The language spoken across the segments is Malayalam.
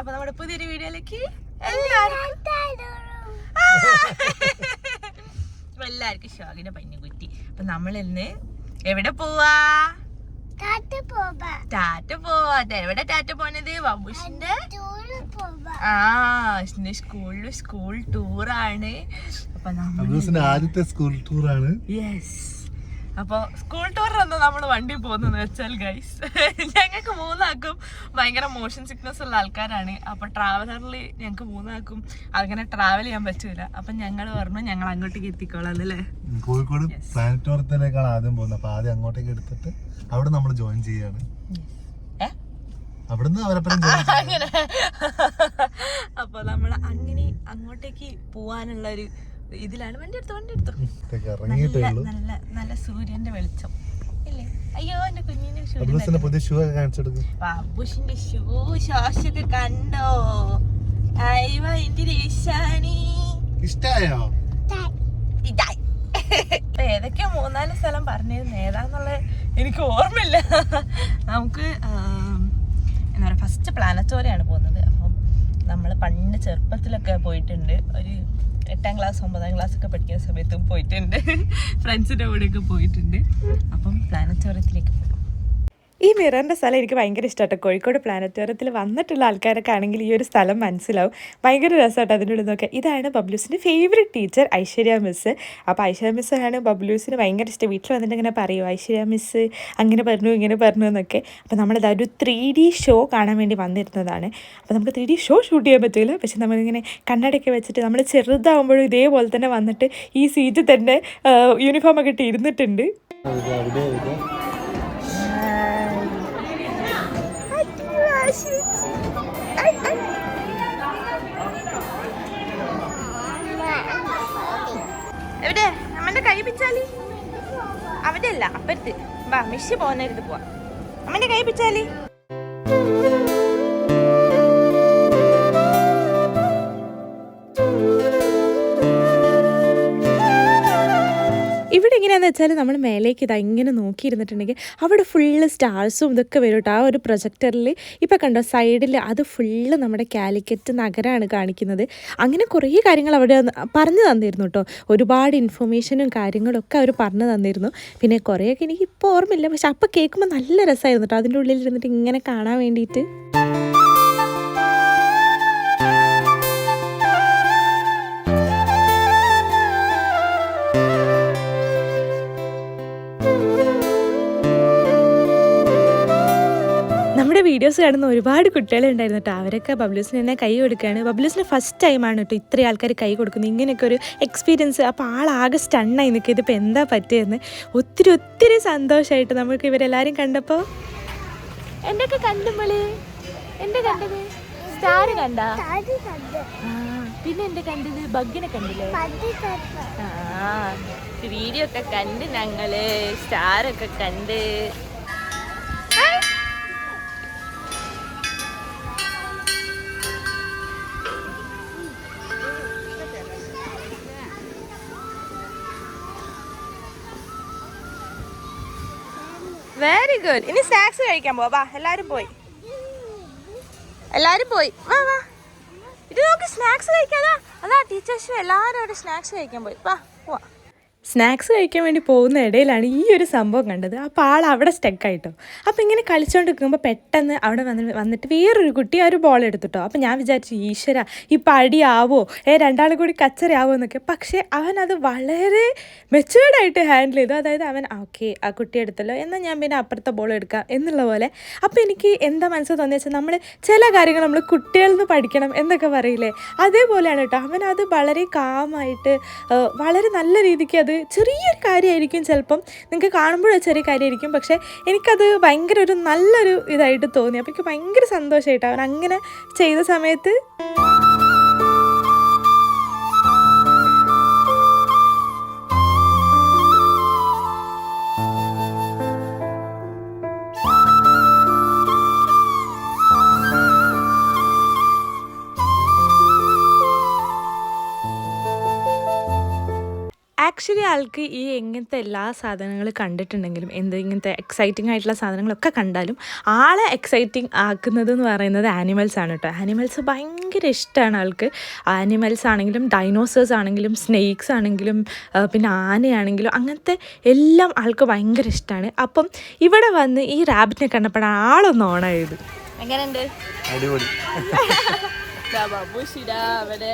അപ്പൊ നമ്മുടെ പുതിയൊരു വീഡിയോയിലേക്ക് എല്ലാവർക്കും ഷോഗിന്റെ പഞ്ഞുകുറ്റി. അപ്പൊ നമ്മൾ ഇന്ന് എവിടെ പോവാ? ടാറ്റ പോവാ. എവിടെ ടാറ്റ പോണത്? ബാബുഷിന്റെ സ്കൂൾ ടൂറാണ്. അപ്പൊ ആദ്യത്തെ സ്കൂൾ ടൂറാണ്. യെസ്. അപ്പോൾ സ്കൂൾ ടൂറിനൊന്നും നമ്മൾ വണ്ടി പോകുന്നതെന്ന് വെച്ചാൽ ഗൈസ്, ഞങ്ങൾക്ക് മൂന്നാക്കും ഭയങ്കര മോഷൻ സിക്നസ് ഉള്ള ആൾക്കാരാണ്. അപ്പോൾ ട്രാവലറിൽ ഞങ്ങൾക്ക് മൂന്നാക്കും അങ്ങനെ ട്രാവൽ ചെയ്യാൻ പറ്റൂല. അപ്പം ഞങ്ങൾ പറഞ്ഞു ഞങ്ങൾ അങ്ങോട്ടേക്ക് എത്തിക്കോളാം അല്ലേ. കോഴിക്കോട് പ്ലാനറ്റോറിയത്തിലേക്കാണ് ആദ്യം പോകുന്നത്. അപ്പോൾ ആദ്യം അങ്ങോട്ടേക്ക് എടുത്തിട്ട് അവിടെ നമ്മൾ ജോയിൻ ചെയ്യാണ്. അവിടുന്ന് അങ്ങനെ അപ്പോൾ നമ്മൾ അങ്ങനെ അങ്ങോട്ടേക്ക് പോവാനുള്ള ഒരു ഇതിലാണ്. വണ്ടി എടുത്തു നല്ല സൂര്യന്റെ വെളിച്ചം ഇല്ലേ? അയ്യോ എന്റെ കുഞ്ഞിന്റെ ബാബുഷിന്റെ ഷൂ ഷോഷൊക്കെ കണ്ടോ? ഇഷ്ടായോ? ഏതൊക്കെയോ 3-4 സ്ഥലം പറഞ്ഞിരുന്നു, ഏതാന്നുള്ള എനിക്ക് ഓർമ്മയില്ല. നമുക്ക് എന്താ പറയുക, ഫസ്റ്റ് പ്ലാനറ്റോറിയാണ് പോകുന്നത്. അപ്പം നമ്മൾ പണ്ട് ചെറുപ്പത്തിലൊക്കെ പോയിട്ടുണ്ട്. ഒരു 8ാം ക്ലാസ് 9ാം ക്ലാസ് ഒക്കെ പഠിക്കുന്ന സമയത്തും പോയിട്ടുണ്ട്, ഫ്രണ്ട്സിൻ്റെ കൂടെയൊക്കെ പോയിട്ടുണ്ട്. അപ്പം പ്ലാനറ്റോറിയത്തിലേക്ക് പോകും. ഈ മിററിൻ്റെ സ്ഥലം എനിക്ക് ഭയങ്കര ഇഷ്ടമാട്ടോ. കോഴിക്കോട് പ്ലാനറ്റോറിയത്തിൽ വന്നിട്ടുള്ള ആൾക്കാരൊക്കെ ആണെങ്കിൽ ഈ ഒരു സ്ഥലം മനസ്സിലാവും. ഭയങ്കര രസമായിട്ട് അതിൻ്റെ ഉള്ളിൽ നോക്കുക. ഇതാണ് ബബ്ലൂസിൻ്റെ ഫേവറേറ്റ് ടീച്ചർ ഐശ്വര്യ മിസ്സ്. അപ്പോൾ ഐശ്വര്യ മിസ്സാണ് ബബ്ലൂസിന് ഭയങ്കര ഇഷ്ടം. വീട്ടിൽ വന്നിട്ട് ഇങ്ങനെ പറയുമോ, ഐശ്വര്യ മിസ്സ് അങ്ങനെ പറഞ്ഞു ഇങ്ങനെ പറഞ്ഞു എന്നൊക്കെ. അപ്പോൾ നമ്മളിത് ഒരു 3D ഷോ കാണാൻ വേണ്ടി വന്നിരുന്നതാണ്. അപ്പോൾ നമുക്ക് 3D ഷോ ഷൂട്ട് ചെയ്യാൻ പറ്റില്ല. പക്ഷെ നമ്മളിങ്ങനെ കണ്ണടയൊക്കെ വെച്ചിട്ട് നമ്മൾ ചെറുതാവുമ്പോഴും ഇതേപോലെ തന്നെ വന്നിട്ട് ഈ സീറ്റിൽ തന്നെ യൂണിഫോമൊക്കെ ഇട്ട് ഇരുന്നിട്ടുണ്ട്. എവിടെ അമ്മന്റെ കൈ പിച്ചാലി? അവിടെ അല്ല, അപ്പുറത്ത് വാ. മിഷി പോകുന്നേരത്ത് പോവാ. അമ്മന്റെ കൈ പിച്ചാലി. ഇവിടെ എങ്ങനെയാണെന്ന് വെച്ചാൽ നമ്മൾ മേലേക്ക് ഇതാ ഇങ്ങനെ നോക്കിയിരുന്നിട്ടുണ്ടെങ്കിൽ അവിടെ ഫുള്ള് സ്റ്റാർസും ഇതൊക്കെ വരും കേട്ടോ. ആ ഒരു പ്രൊജക്ടറിൽ ഇപ്പോൾ കണ്ടോ സൈഡിൽ അത് ഫുള്ള് നമ്മുടെ കാലിക്കറ്റ് നഗരമാണ് കാണിക്കുന്നത്. അങ്ങനെ കുറേ കാര്യങ്ങൾ അവിടെ പറഞ്ഞു തന്നിരുന്നു കേട്ടോ. ഒരുപാട് ഇൻഫർമേഷനും കാര്യങ്ങളൊക്കെ അവർ പറഞ്ഞു തന്നിരുന്നു. പിന്നെ കുറേയൊക്കെ എനിക്ക് ഇപ്പോൾ ഓർമ്മയില്ല, പക്ഷെ അപ്പോൾ കേൾക്കുമ്പോൾ നല്ല രസമായിരുന്നു കേട്ടോ അതിൻ്റെ ഉള്ളിൽ ഇരുന്നിട്ട് ഇങ്ങനെ കാണാൻ വേണ്ടിയിട്ട്. നമ്മുടെ വീഡിയോസ് കാണുന്ന ഒരുപാട് കുട്ടികളുണ്ടായിരുന്നു കേട്ടോ. അവരൊക്കെ ബബ്ലൂസിന് തന്നെ കൈ കൊടുക്കുകയാണ്. ബബ്ലൂസിന് ഫസ്റ്റ് ടൈമാണ് കേട്ടോ ഇത്രയും ആൾക്കാർ കൈ കൊടുക്കുന്നത്, ഇങ്ങനെയൊക്കെ ഒരു എക്സ്പീരിയൻസ്. അപ്പോൾ ആളാകെ സ്റ്റണ്ണായി നിൽക്കുക, ഇതിപ്പോൾ എന്താ പറ്റിയെന്ന്. ഒത്തിരി സന്തോഷമായിട്ട് നമുക്ക് ഇവരെല്ലാവരും കണ്ടപ്പോൾ. എന്തൊക്കെ കണ്ടുമ്പോള് എൻ്റെ കണ്ടത് സ്റ്റാർ കണ്ട, പിന്നെ എൻ്റെ കണ്ടത് ബഗ്ഗിനെ കണ്ടില്ലേ? വീഡിയോ ഒക്കെ കണ്ട് ഞങ്ങള് സ്റ്റാറൊക്കെ കണ്ട്. Very good. ഇനി സ്നാക്സ് കഴിക്കാൻ പോവാ. വാ എല്ലാരും പോയി വാ വാ. ഇത് നോക്ക്, സ്നാക്സ് കഴിക്കാതാ. അതാ ടീച്ചേഴ്സും എല്ലാവരും അവിടെ സ്നാക്സ് കഴിക്കാൻ പോയി. വാ പോവാ. സ്നാക്സ് കഴിക്കാൻ വേണ്ടി പോകുന്ന ഇടയിലാണ് ഈ ഒരു സംഭവം കണ്ടത്. അപ്പോൾ ആൾ അവിടെ സ്റ്റക്കായിട്ടോ. അപ്പോൾ ഇങ്ങനെ കളിച്ചുകൊണ്ടിരിക്കുമ്പോൾ പെട്ടെന്ന് അവിടെ വന്നിട്ട് വേറൊരു കുട്ടി ഒരു ബോൾ എടുത്തിട്ടോ. അപ്പോൾ ഞാൻ വിചാരിച്ചു ഈശ്വര ഇപ്പം അടിയാവോ, രണ്ടാളും കൂടി കച്ചറയാവോ എന്നൊക്കെ. പക്ഷേ അവനത് വളരെ മെച്ചുവേർഡായിട്ട് ഹാൻഡിൽ ചെയ്തു. അതായത് അവൻ ഓക്കെ ആ കുട്ടി എടുത്തല്ലോ, എന്നാൽ ഞാൻ പിന്നെ അപ്പുറത്തെ ബോൾ എടുക്കാം എന്നുള്ള പോലെ. അപ്പോൾ എനിക്ക് എന്താ മനസ്സിൽ തോന്നിയ വെച്ചാൽ നമ്മൾ ചില കാര്യങ്ങൾ നമ്മൾ കുട്ടികളിൽ നിന്ന് പഠിക്കണം എന്നൊക്കെ പറയില്ലേ, അതേപോലെയാണ് കേട്ടോ. അവനത് വളരെ കാമായിട്ട് വളരെ നല്ല രീതിക്ക്, അത് ചെറിയൊരു കാര്യമായിരിക്കും ചിലപ്പം നിങ്ങൾക്ക് കാണുമ്പോഴേ ചെറിയ കാര്യമായിരിക്കും, പക്ഷേ എനിക്കത് ഭയങ്കര ഒരു നല്ലൊരു ഇതായിട്ട് തോന്നി. അപ്പോൾ എനിക്ക് ഭയങ്കര സന്തോഷമായിട്ട് അവൻ അങ്ങനെ ചെയ്ത സമയത്ത്. ആക്ച്വലി ആൾക്ക് ഈ ഇങ്ങനത്തെ എല്ലാ സാധനങ്ങൾ കണ്ടിട്ടുണ്ടെങ്കിലും ഇങ്ങനത്തെ എക്സൈറ്റിംഗ് ആയിട്ടുള്ള സാധനങ്ങളൊക്കെ കണ്ടാലും ആളെ എക്സൈറ്റിംഗ് ആക്കുന്നത് എന്ന് പറയുന്നത് ആനിമൽസ് ആണ് കേട്ടോ. ആനിമൽസ് ഭയങ്കര ഇഷ്ടമാണ് ആൾക്ക്. ആനിമൽസ് ആണെങ്കിലും ഡൈനോസേഴ്സ് ആണെങ്കിലും സ്നേക്സ് ആണെങ്കിലും പിന്നെ ആനയാണെങ്കിലും അങ്ങനത്തെ എല്ലാം ആൾക്ക് ഭയങ്കര ഇഷ്ടമാണ്. അപ്പം ഇവിടെ വന്ന് ഈ റാബിറ്റിനെ കണ്ടപ്പോഴാണ് ആളൊന്ന് ഓണായത്. എങ്ങനെയുണ്ട്? അടിപൊളി. ബാബുഷിടാ അവിടെ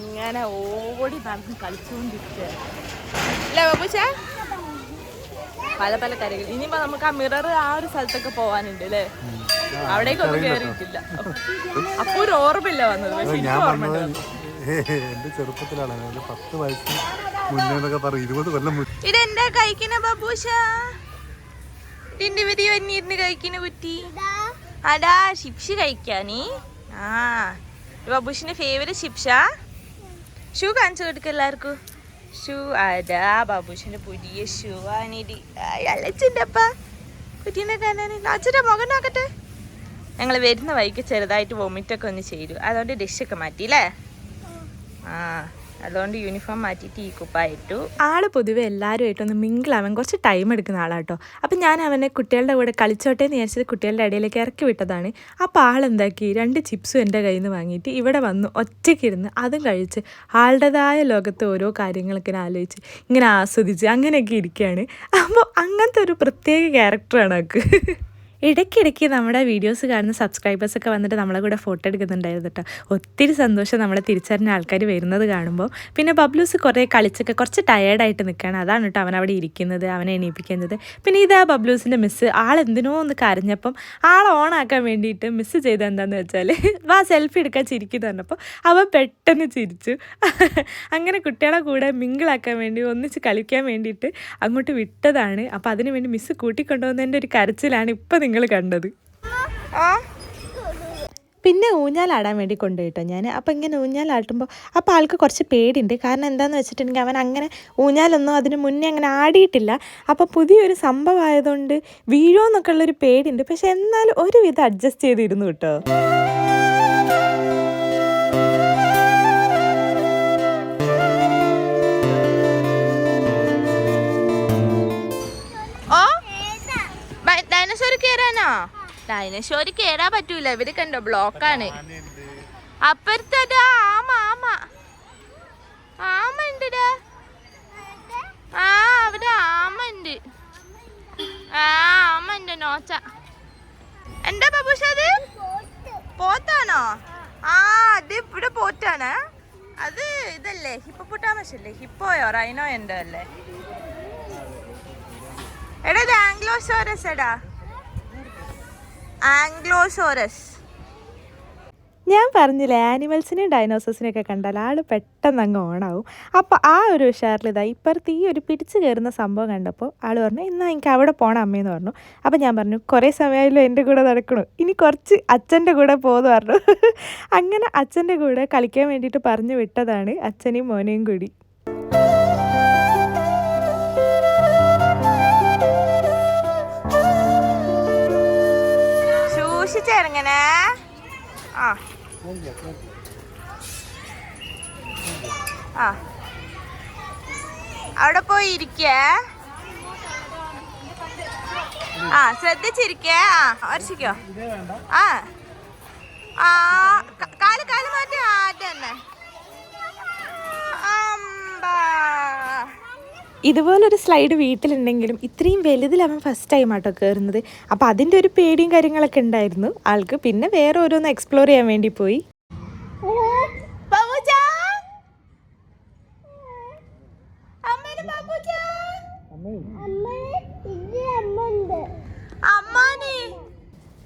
ഇങ്ങനെ ഓടി നടന്ന് കളിച്ചുകൊണ്ടിരിക്കുക അല്ലേ ബാബുഷ? പല പല കാര്യങ്ങൾ. ഇനിയിപ്പോ നമുക്ക് ആ മിറർ ആ ഒരു സ്ഥലത്തൊക്കെ പോവാനുണ്ട് അല്ലേ? അവിടേക്കൊന്നും കേറിയിട്ടില്ല. അപ്പൊ ഒരു ഓർമ്മയില്ല വന്നത്. പക്ഷെ എനിക്ക് ഓർമ്മ എന്റെ ചെറുപ്പത്തിലാണ് 10 വയസ്സ് മുന്നേ പറയും 20 കൊല്ലം മുന്നേ. ഇതെന്താ കഴിക്കുന്ന ബാബുഷ? ഇതിന്റെ വിധി വന്നിരുന്ന് കഴിക്കുന്ന കുറ്റി അടാ ചിപ്സ് കഴിക്കാനീ. ആ ബാബുഷിന്റെ ഫേവറേറ്റ് ചിപ്സാ. ഷൂ കാണിച്ചു കൊടുക്ക എല്ലാവർക്കും. ഷൂ അതാ ബാബുഷിന്റെ പുതിയ ഷൂ ആണിടി. അലച്ചിന്റെ അപ്പ കുട്ടീനെ കാണാൻ അച്ഛൻ്റെ മുഖം നോക്കട്ടെ. ഞങ്ങൾ വരുന്ന വഴിക്ക് ചെറുതായിട്ട് വൊമിറ്റൊക്കെ ഒന്ന് ചെയ്തു. അതുകൊണ്ട് ഡിഷൊക്കെ മാറ്റി അല്ലേ? ആ അതുകൊണ്ട് യൂണിഫോം മാറ്റിയിട്ട് ഈ കുപ്പായിട്ടു. ആൾ പൊതുവെ എല്ലാവരുമായിട്ടൊന്ന് മിങ്കിളാവാൻ കുറച്ച് ടൈം എടുക്കുന്ന ആളാട്ടോ. അപ്പം ഞാൻ അവനെ കുട്ടികളുടെ കൂടെ കളിച്ചോട്ടെ എന്ന് വിചാരിച്ചത് കുട്ടികളുടെ ഇടയിലേക്ക് ഇറക്കി വിട്ടതാണ്. അപ്പോൾ ആളെന്താക്കി 2 ചിപ്സും എൻ്റെ കയ്യിൽ നിന്ന് വാങ്ങിയിട്ട് ഇവിടെ വന്ന് ഒറ്റയ്ക്കിരുന്ന് അതും കഴിച്ച് ആളുടേതായ ലോകത്ത് ഓരോ കാര്യങ്ങളൊക്കെ ആലോചിച്ച് ഇങ്ങനെ ആസ്വദിച്ച് അങ്ങനെയൊക്കെ ഇരിക്കുകയാണ്. അപ്പോൾ അങ്ങനത്തെ ഒരു പ്രത്യേക ക്യാരക്ടറാണ് ആൾക്ക്. ഇടയ്ക്കിടയ്ക്ക് നമ്മുടെ വീഡിയോസ് കാണുന്ന സബ്സ്ക്രൈബേഴ്സൊക്കെ വന്നിട്ട് നമ്മളെ കൂടെ ഫോട്ടോ എടുക്കുന്നുണ്ടായിരുന്നു കേട്ടോ. ഒത്തിരി സന്തോഷം നമ്മളെ തിരിച്ചറിഞ്ഞ ആൾക്കാർ വരുന്നത് കാണുമ്പോൾ. പിന്നെ ബബ്ലൂസ് കുറേ കളിച്ചൊക്കെ കുറച്ച് ടയേർഡായിട്ട് നിൽക്കുകയാണ്. അതാണ് കേട്ടോ അവനവിടെ ഇരിക്കുന്നത്, അവനെ എണീപ്പിക്കുന്നത്. പിന്നെ ഇതാ ബബ്ലൂസിൻ്റെ മിസ്സ് ആളെന്തിനോ ഒന്ന് കരഞ്ഞപ്പം ആൾ ഓണാക്കാൻ വേണ്ടിയിട്ട് മിസ്സ് ചെയ്ത് എന്താണെന്ന് വെച്ചാൽ വാ സെൽഫി എടുക്കാൻ ചിരിക്കുന്നു പറഞ്ഞപ്പോൾ അവൻ പെട്ടെന്ന് ചിരിച്ചു. അങ്ങനെ കുട്ടികളെ കൂടെ മിങ്കിളാക്കാൻ വേണ്ടി ഒന്നിച്ച് കളിക്കാൻ വേണ്ടിയിട്ട് അങ്ങോട്ട് വിട്ടതാണ്. അപ്പോൾ അതിന് വേണ്ടി മിസ്സ് കൂട്ടിക്കൊണ്ടുവന്നതിൻ്റെ ഒരു കരച്ചിലാണ് ഇപ്പം നിങ്ങൾ കണ്ടത്. പിന്നെ ഊഞ്ഞാലാടാൻ വേണ്ടി കൊണ്ടുപോയിട്ടോ ഞാൻ. അപ്പോൾ ഇങ്ങനെ ഊഞ്ഞാലാട്ടുമ്പോൾ അപ്പോൾ ആൾക്ക് കുറച്ച് പേടിയുണ്ട്. കാരണം എന്താണെന്ന് വെച്ചിട്ടുണ്ടെങ്കിൽ അവൻ അങ്ങനെ ഊഞ്ഞാലൊന്നും അതിന് മുന്നേ അങ്ങനെ ആടിയിട്ടില്ല. അപ്പോൾ പുതിയൊരു സംഭവമായതുകൊണ്ട് വീഴോ എന്നൊക്കെ ഉള്ളൊരു പേടിയുണ്ട്. പക്ഷെ എന്നാലും ഒരുവിധം അഡ്ജസ്റ്റ് ചെയ്തിരുന്നു കേട്ടോ. ഡൈനോസോർ കേറാനോ? ഡൈനോസോർ കേറാൻ പറ്റൂല. ഇവര് കണ്ടോ ബ്ലോക്കാണ്. അപ്പുറത്തടാ ആമ ആമ ആമ ഉണ്ടടാ. ആ അവിടെ ആമ ഉണ്ട്. ആ ആമ ഉണ്ട് നോച്ച. എന്താ ബാബുഷ അത്? പോത്താണോ? ആ അത് ഇവിടെ പോറ്റാണ്. അത് ഇതല്ലേ ഹിപ്പോപ്പൊട്ടാമസ് അല്ലേ? ഹിപ്പോയോ റൈനോ എന്തോ അല്ലേ? എടാ ഇത് ആംഗ്ലോസോറസ്. എടാ ആംഗ്ലോസോറസ്. ഞാൻ പറഞ്ഞില്ലേ ആനിമൽസിനെയും ഡൈനോസേഴ്സിനെയൊക്കെ കണ്ടാൽ ആൾ പെട്ടെന്ന് അങ്ങ് ഓണാവും. അപ്പോൾ ആ ഒരു ഉഷാറിൽ ഇതാ ഇപ്പുറത്ത് ഈ ഒരു പിടിച്ച് കയറുന്ന സംഭവം കണ്ടപ്പോൾ ആൾ പറഞ്ഞു എന്നാൽ എനിക്ക് അവിടെ പോകണം അമ്മയെന്ന് പറഞ്ഞു. അപ്പോൾ ഞാൻ പറഞ്ഞു കുറേ സമയമായാലും എൻ്റെ കൂടെ നടക്കണു, ഇനി കുറച്ച് അച്ഛൻ്റെ കൂടെ പോകുമെന്ന് പറഞ്ഞു. അങ്ങനെ അച്ഛൻ്റെ കൂടെ കളിക്കാൻ വേണ്ടിയിട്ട് പറഞ്ഞു വിട്ടതാണ് അച്ഛനെയും മോനെയും കൂടി. സൂക്ഷിച്ചിറങ്ങണേ. ആ ആ അവിടെ പോയി ഇരിക്കേ. ആ ശ്രദ്ധിച്ചിരിക്കേ. ആ ഒരച്ചിക്കോ. ആ ആ കാല് കാല് മാറ്റി. ആ തന്നെ. ഇതുപോലൊരു സ്ലൈഡ് വീട്ടിലുണ്ടെങ്കിലും ഇത്രയും വലുതിൽ അവൻ ഫസ്റ്റ് ടൈം ആട്ടോ കയറുന്നത്. അപ്പോൾ അതിൻ്റെ ഒരു പേടിയും കാര്യങ്ങളൊക്കെ ഉണ്ടായിരുന്നു ആൾക്ക്. പിന്നെ വേറെ ഓരോന്ന് എക്സ്പ്ലോർ ചെയ്യാൻ വേണ്ടി പോയി.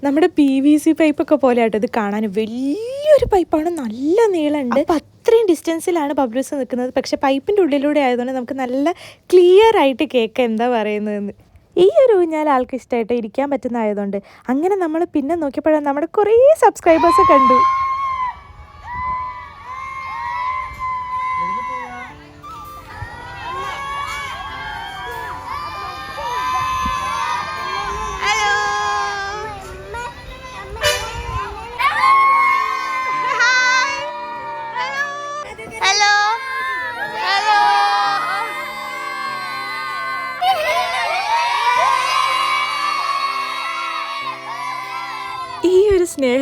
നമ്മുടെ PVC പൈപ്പൊക്കെ പോലെ ആട്ടോ ഇത് കാണാൻ. വലിയൊരു പൈപ്പാണ്, നല്ല നീളമുണ്ട്. അപ്പം അത്രയും ഡിസ്റ്റൻസിലാണ് ബബ്ലൂസ് നിൽക്കുന്നത്. പക്ഷെ പൈപ്പിൻ്റെ ഉള്ളിലൂടെ ആയതുകൊണ്ട് നമുക്ക് നല്ല ക്ലിയർ ആയിട്ട് കേൾക്കാം എന്താ പറയുന്നതെന്ന്. ഈ ഒരു ഊഞ്ഞാൽ ആൾക്ക് ഇഷ്ടമായിട്ട് ഇരിക്കാൻ പറ്റുന്നതായതുകൊണ്ട് അങ്ങനെ നമ്മൾ പിന്നെ നോക്കിയപ്പോഴാണ് നമ്മുടെ കുറേ സബ്സ്ക്രൈബേഴ്സ് കണ്ടു.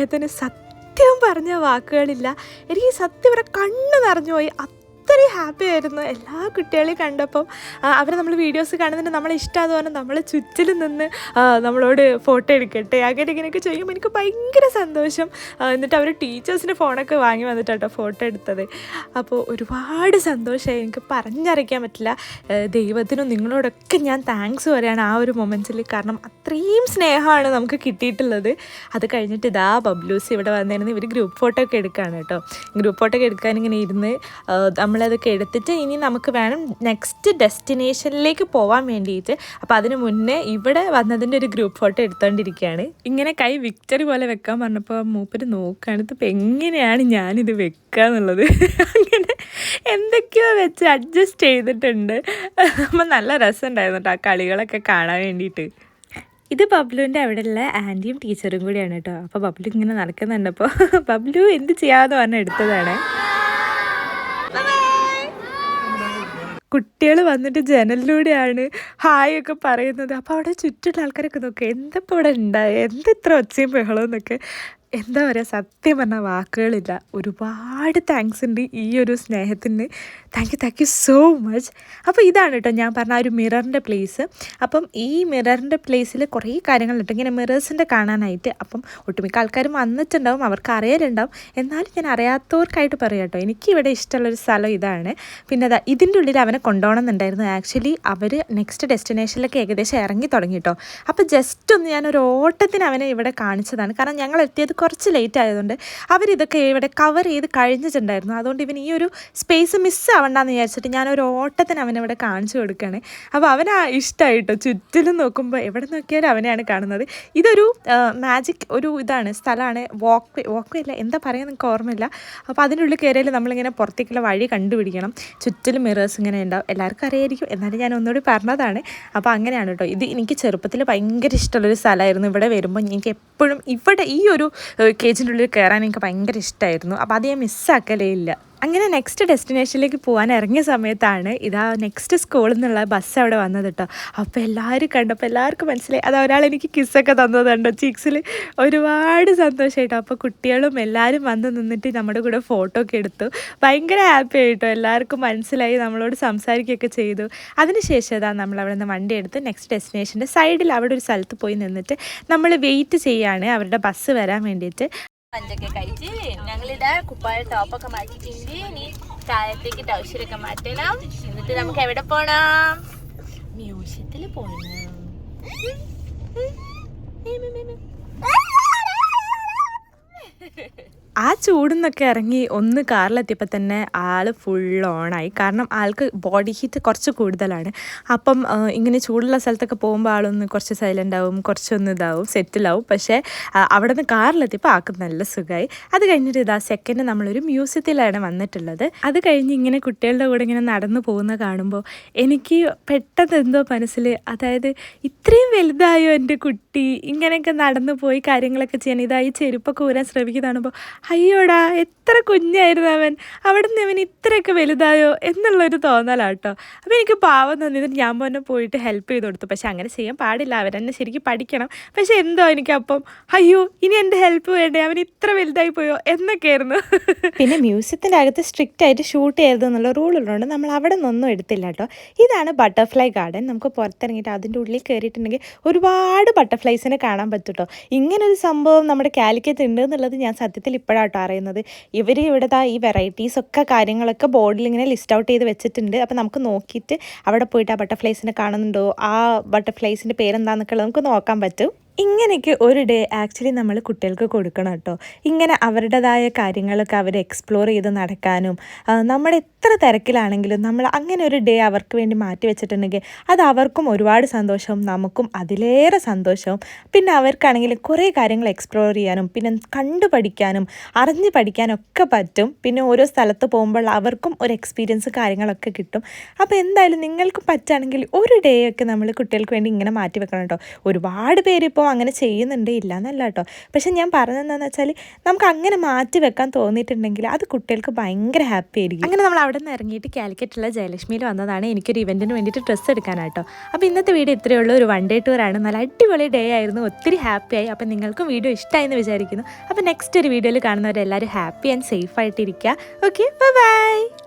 സ്നേഹത്തിന് സത്യം പറഞ്ഞ വാക്കുകളില്ല. എനിക്ക് സത്യം പറഞ്ഞാൽ കണ്ണ് നിറഞ്ഞു പോയി. അത്രയും ഹാപ്പി ആയിരുന്നു എല്ലാ കുട്ടികളെയും കണ്ടപ്പം. അവർ നമ്മൾ വീഡിയോസ് കാണുന്നുണ്ട്, നമ്മളെ ഇഷ്ടമാണെന്ന് പറഞ്ഞാൽ നമ്മളെ ചുറ്റിലും നിന്ന് നമ്മളോട് ഫോട്ടോ എടുക്കട്ടെ അങ്ങനെ ഇങ്ങനെയൊക്കെ ചെയ്യുമ്പോൾ എനിക്ക് ഭയങ്കര സന്തോഷം. എന്നിട്ട് അവർ ടീച്ചേഴ്സിൻ്റെ ഫോണൊക്കെ വാങ്ങി വന്നിട്ടാട്ടോ ഫോട്ടോ എടുത്തത്. അപ്പോൾ ഒരുപാട് സന്തോഷമായി, എനിക്ക് പറഞ്ഞറിയിക്കാൻ പറ്റില്ല. ദൈവത്തിനും നിങ്ങളോടൊക്കെ ഞാൻ താങ്ക്സ് പറയുകയാണ് ആ ഒരു മൊമെൻറ്റ്സിൽ. കാരണം അത്രയും സ്നേഹമാണ് നമുക്ക് കിട്ടിയിട്ടുള്ളത്. അത് കഴിഞ്ഞിട്ട് ഇതാ ബബ്ലൂസ് ഇവിടെ വന്നിരുന്ന് ഇവർ ഗ്രൂപ്പ് ഫോട്ടോ ഒക്കെ എടുക്കുകയാണ് കേട്ടോ. ഗ്രൂപ്പ് ഫോട്ടോ ഒക്കെ എടുക്കാൻ ഇങ്ങനെ ഇരുന്ന് നമ്മളതൊക്കെ എടുത്തിട്ട് ഇനി നമുക്ക് വേണം നെക്സ്റ്റ് ഡെസ്റ്റിനേഷനിലേക്ക് പോകാൻ വേണ്ടിയിട്ട്. അപ്പോൾ അതിന് മുന്നേ ഇവിടെ വന്നതിൻ്റെ ഒരു ഗ്രൂപ്പ് ഫോട്ടോ എടുത്തുകൊണ്ടിരിക്കുകയാണ്. ഇങ്ങനെ കൈ വിക്ടറി പോലെ വെക്കാൻ പറഞ്ഞപ്പോൾ മൂപ്പര് നോക്കുകയാണ്, ഇതിപ്പോൾ എങ്ങനെയാണ് ഞാനിത് വെക്കുക എന്നുള്ളത്. അങ്ങനെ എന്തൊക്കെയോ വെച്ച് അഡ്ജസ്റ്റ് ചെയ്തിട്ടുണ്ട്. അപ്പം നല്ല രസമുണ്ടായിരുന്നു കേട്ടോ ആ കളികളൊക്കെ കാണാൻ വേണ്ടിയിട്ട്. ഇത് ബബ്ലുവിൻ്റെ അവിടെയുള്ള ആൻറ്റിയും ടീച്ചറും കൂടിയാണ് കേട്ടോ. അപ്പോൾ ബബ്ലു ഇങ്ങനെ നടക്കുന്നുണ്ട്. അപ്പോൾ ബബ്ലു എന്ത് ചെയ്യാമെന്ന് പറഞ്ഞ് എടുത്തതാണ്. കുട്ടികൾ വന്നിട്ട് ജനലിലൂടെയാണ് ഹായ് ഒക്കെ പറയുന്നത്. അപ്പോൾ അവിടെ ചുറ്റുള്ള ആൾക്കാരൊക്കെ നോക്കുക, എന്തപ്പോൾ ഇവിടെ ഉണ്ടായി, എന്തിത്ര ഒച്ചയും ബഹളവും എന്നൊക്കെ. എന്താ പറയുക, സത്യം പറഞ്ഞാൽ വാക്കുകളില്ല. ഒരുപാട് താങ്ക്സ് ഉണ്ട് ഈ ഒരു സ്നേഹത്തിന്. Thank you so much. അപ്പോൾ ഇതാണ് കേട്ടോ ഞാൻ പറഞ്ഞ ആ ഒരു മിററിൻ്റെ പ്ലേസ്. അപ്പം ഈ മിററിൻ്റെ പ്ലേസിൽ കുറേ കാര്യങ്ങളുണ്ട് ഇങ്ങനെ മിറേഴ്സിൻ്റെ കാണാനായിട്ട്. അപ്പം ഒട്ടുമിക്ക ആൾക്കാരും വന്നിട്ടുണ്ടാവും, അവർക്ക് അറിയലുണ്ടാവും. എന്നാലും ഞാൻ അറിയാത്തവർക്കായിട്ട് പറയാം കേട്ടോ, എനിക്കിവിടെ ഇഷ്ടമുള്ളൊരു സ്ഥലം ഇതാണ്. പിന്നെ അതാ ഇതിൻ്റെ ഉള്ളിൽ അവനെ കൊണ്ടുപോകണം എന്നുണ്ടായിരുന്നു. ആക്ച്വലി അവർ നെക്സ്റ്റ് ഡെസ്റ്റിനേഷനിലേക്ക് ഏകദേശം ഇറങ്ങി തുടങ്ങി കേട്ടോ. അപ്പോൾ ജസ്റ്റ് ഒന്ന് ഞാനൊരു ഓട്ടത്തിന് അവനെ ഇവിടെ കാണിച്ചതാണ്. കാരണം ഞങ്ങൾ എത്തിയത് കുറച്ച് ലേറ്റ് ആയതുകൊണ്ട് അവരിതൊക്കെ ഇവിടെ കവർ ചെയ്ത് കഴിഞ്ഞിട്ടുണ്ടായിരുന്നു. അതുകൊണ്ട് ഇവൻ ഈ ഒരു സ്പേസ് മിസ്സാവണ്ടെന്ന് വിചാരിച്ചിട്ട് ഞാനൊരു ഓട്ടത്തിന് അവനിവിടെ കാണിച്ചു കൊടുക്കുകയാണ്. അപ്പോൾ അവനാ ഇഷ്ടമായിട്ടോ. ചുറ്റിലും നോക്കുമ്പോൾ എവിടെ നോക്കിയാലും അവനെയാണ് കാണുന്നത്. ഇതൊരു മാജിക് ഒരു ഇതാണ്, സ്ഥലമാണ്. വാക്ക് വേ അല്ല, എന്താ പറയുക എനിക്ക് ഓർമ്മയില്ല. അപ്പോൾ അതിനുള്ളിൽ കയറിയാൽ നമ്മളിങ്ങനെ പുറത്തേക്കുള്ള വഴി കണ്ടുപിടിക്കണം. ചുറ്റിലും മിറേഴ്സ് ഇങ്ങനെ ഉണ്ടാവും. എല്ലാവർക്കും അറിയായിരിക്കും, എന്നാലും ഞാൻ ഒന്നുകൂടി പറഞ്ഞതാണ്. അപ്പോൾ അങ്ങനെയാണ് കേട്ടോ. ഇത് എനിക്ക് ചെറുപ്പത്തിൽ ഭയങ്കര ഇഷ്ടമുള്ളൊരു സ്ഥലമായിരുന്നു. ഇവിടെ വരുമ്പോൾ എനിക്ക് എപ്പോഴും ഇവിടെ ഈ ഒരു കേജിൻ്റെ ഉള്ളിൽ കയറാൻ എനിക്ക് ഭയങ്കര ഇഷ്ടമായിരുന്നു. അപ്പോൾ അത് ഞാൻ മിസ്സാക്കലേ ഇല്ല. അങ്ങനെ നെക്സ്റ്റ് ഡെസ്റ്റിനേഷനിലേക്ക് പോകാൻ ഇറങ്ങിയ സമയത്താണ് ഇതാ നെക്സ്റ്റ് സ്കൂളിൽ നിന്നുള്ള ബസ് അവിടെ വന്നത് കേട്ടോ. അപ്പോൾ എല്ലാവരും കണ്ടപ്പോൾ എല്ലാവർക്കും മനസ്സിലായി അത് ഒരാൾ എനിക്ക് കിസ്സൊക്കെ തന്നതുണ്ടോ ചീക്സിൽ. ഒരുപാട് സന്തോഷമായിട്ടോ. അപ്പോൾ കുട്ടികളും എല്ലാവരും വന്ന് നിന്നിട്ട് നമ്മുടെ കൂടെ ഫോട്ടോ ഒക്കെ എടുത്തു. ഭയങ്കര ഹാപ്പി ആയിട്ടോ. എല്ലാവർക്കും മനസ്സിലായി, നമ്മളോട് സംസാരിക്കുകയൊക്കെ ചെയ്തു. അതിനുശേഷം ഇതാ നമ്മൾ അവിടെ നിന്ന് വണ്ടി എടുത്ത് നെക്സ്റ്റ് ഡെസ്റ്റിനേഷൻ്റെ സൈഡിൽ അവിടെ ഒരു സ്ഥലത്ത് പോയി നിന്നിട്ട് നമ്മൾ വെയിറ്റ് ചെയ്യാണ് അവരുടെ ബസ് വരാൻ വേണ്ടിയിട്ട്. പഞ്ചൊക്കെ കഴിച്ച് ഞങ്ങളിതാ കുപ്പായ ടോപ്പൊക്കെ മാറ്റിയിട്ടുണ്ട്. ഇനി താഴത്തേക്ക് ടൗഷറൊക്കെ മാറ്റണം. എന്നിട്ട് നമുക്ക് എവിടെ പോണം? മ്യൂസിയത്തിൽ പോണം. ആ ചൂടിന്നൊക്കെ ഇറങ്ങി ഒന്ന് കാറിലെത്തിയപ്പോൾ തന്നെ ആൾ ഫുൾ ഓണായി. കാരണം ആൾക്ക് ബോഡി ഹീറ്റ് കുറച്ച് കൂടുതലാണ്. അപ്പം ഇങ്ങനെ ചൂടുള്ള സ്ഥലത്തൊക്കെ പോകുമ്പോൾ ആളൊന്ന് കുറച്ച് സൈലൻ്റ് ആവും, കുറച്ചൊന്ന് ഇതാവും, സെറ്റിലാവും. പക്ഷേ അവിടെ നിന്ന് കാറിലെത്തിയപ്പോൾ ആൾക്ക് നല്ല സുഖമായി. അത് കഴിഞ്ഞിട്ട് ഇതാ സെക്കൻഡ് നമ്മളൊരു മ്യൂസിയത്തിലാണ് വന്നിട്ടുള്ളത്. അത് കഴിഞ്ഞ് ഇങ്ങനെ കുട്ടികളുടെ കൂടെ ഇങ്ങനെ നടന്നു പോകുന്ന കാണുമ്പോൾ എനിക്ക് പെട്ടെന്ന് എന്തോ മനസ്സിൽ, അതായത് ഇത്രയും വലുതായോ എൻ്റെ കുട്ടി, ഇങ്ങനെയൊക്കെ നടന്നു പോയി കാര്യങ്ങളൊക്കെ ചെയ്യാൻ. ഇതായി ചെരുപ്പൊക്കെ ഊരാൻ ശ്രമിക്കുന്നതാണുമ്പോൾ അയ്യോടാ എത്ര കുഞ്ഞായിരുന്നു അവൻ, അവിടെ നിന്ന് അവൻ ഇത്രയൊക്കെ വലുതായോ എന്നുള്ളൊരു തോന്നലാട്ടോ. അപ്പോൾ എനിക്ക് പാവം തോന്നിയത് ഞാൻ തന്നെ പോയിട്ട് ഹെൽപ്പ് ചെയ്ത് കൊടുത്തു. പക്ഷെ അങ്ങനെ ചെയ്യാൻ പാടില്ല, അവരെന്നെ ശരിക്കും പഠിക്കണം. പക്ഷെ എന്തോ എനിക്കപ്പം അയ്യോ ഇനി എൻ്റെ ഹെൽപ്പ് വേണ്ടേ, അവൻ ഇത്ര വലുതായി പോയോ എന്നൊക്കെയായിരുന്നു. പിന്നെ മ്യൂസിയത്തിൻ്റെ അകത്ത് സ്ട്രിക്റ്റ് ആയിട്ട് ഷൂട്ട് ചെയ്യരുത് എന്നുള്ള റൂളുള്ളതുകൊണ്ട് നമ്മൾ അവിടെ നിന്നൊന്നും എടുത്തില്ല കേട്ടോ. ഇതാണ് ബട്ടർഫ്ലൈ ഗാർഡൻ. നമുക്ക് പുറത്തിറങ്ങിയിട്ട് അതിൻ്റെ ഉള്ളിൽ കയറിയിട്ടുണ്ടെങ്കിൽ ഒരുപാട് ബട്ടർഫ്ലൈസിനെ കാണാൻ പറ്റും കേട്ടോ. ഇങ്ങനൊരു സംഭവം നമ്മുടെ കാലിക്കറ്റ് ഉണ്ട് എന്നുള്ളത് ഞാൻ സത്യത്തിൽ ഇപ്പോഴാട്ടോ അറിയുന്നത്. ഇവർ ഇവിടുത്തെ ഈ വെറൈറ്റീസൊക്കെ കാര്യങ്ങളൊക്കെ ബോർഡിൽ ഇങ്ങനെ ലിസ്റ്റ് ഔട്ട് ചെയ്ത് വെച്ചിട്ടുണ്ട്. അപ്പോൾ നമുക്ക് നോക്കിയിട്ട് അവിടെ പോയിട്ട് ആ ബട്ടർഫ്ലൈസിനെ കാണുന്നുണ്ടോ, ആ ബട്ടർഫ്ലൈസിൻ്റെ പേരെന്താന്നൊക്കെ നമുക്ക് നോക്കാൻ പറ്റും. ഇങ്ങനെയൊക്കെ ഒരു ഡേ ആക്ച്വലി നമ്മൾ കുട്ടികൾക്ക് കൊടുക്കണം കേട്ടോ. ഇങ്ങനെ അവരുടേതായ കാര്യങ്ങളൊക്കെ അവർ എക്സ്പ്ലോർ ചെയ്ത് നടക്കാനും, നമ്മൾ എത്ര തിരക്കിലാണെങ്കിലും നമ്മൾ അങ്ങനെ ഒരു ഡേ അവർക്ക് വേണ്ടി മാറ്റി വെച്ചിട്ടുണ്ടെങ്കിൽ അത് അവർക്കും ഒരുപാട് സന്തോഷവും നമുക്കും അതിലേറെ സന്തോഷവും. പിന്നെ അവർക്കാണെങ്കിൽ കുറേ കാര്യങ്ങൾ എക്സ്പ്ലോർ ചെയ്യാനും പിന്നെ കണ്ടു പഠിക്കാനും അറിഞ്ഞ് പഠിക്കാനും ഒക്കെ പറ്റും. പിന്നെ ഓരോ സ്ഥലത്ത് പോകുമ്പോൾ അവർക്കും ഒരു എക്സ്പീരിയൻസ് കാര്യങ്ങളൊക്കെ കിട്ടും. അപ്പോൾ എന്തായാലും നിങ്ങൾക്ക് പറ്റുകയാണെങ്കിൽ ഒരു ഡേ ഒക്കെ നമ്മൾ കുട്ടികൾക്ക് വേണ്ടി ഇങ്ങനെ മാറ്റി വെക്കണം കേട്ടോ. ഒരുപാട് പേര് ഇപ്പോൾ ഇപ്പം അങ്ങനെ ചെയ്യുന്നുണ്ട് ഇല്ല എന്നല്ല കേട്ടോ. പക്ഷെ ഞാൻ പറഞ്ഞതെന്താണെന്ന് വെച്ചാൽ നമുക്ക് അങ്ങനെ മാറ്റി വെക്കാൻ തോന്നിയിട്ടുണ്ടെങ്കിൽ അത് കുട്ടികൾക്ക് ഭയങ്കര ഹാപ്പി ആയിരിക്കും. അങ്ങനെ നമ്മൾ അവിടെ നിന്ന് ഇറങ്ങിയിട്ട് കാലിക്കറ്റുള്ള ജയലക്ഷ്മിയിൽ വന്നതാണ് എനിക്കൊരു ഇവൻറ്റിന് വേണ്ടിയിട്ട് ഡ്രസ്സ് എടുക്കാനായിട്ടോ. അപ്പോൾ ഇന്നത്തെ വീഡിയോ ഇത്രയേ ഉള്ളൂ. ഒരു 1 ഡേ ടൂറാണ്. നല്ല അടിപൊളി ഡേ ആയിരുന്നു. ഒത്തിരി ഹാപ്പിയായി. അപ്പോൾ നിങ്ങൾക്കും വീഡിയോ ഇഷ്ടമായി എന്ന് വിചാരിക്കുന്നു. അപ്പോൾ നെക്സ്റ്റ് ഒരു വീഡിയോയിൽ കാണുന്നവരെല്ലാവരും ഹാപ്പി ആൻഡ് സേഫ് ആയിട്ടിരിക്കുക. Okay, by.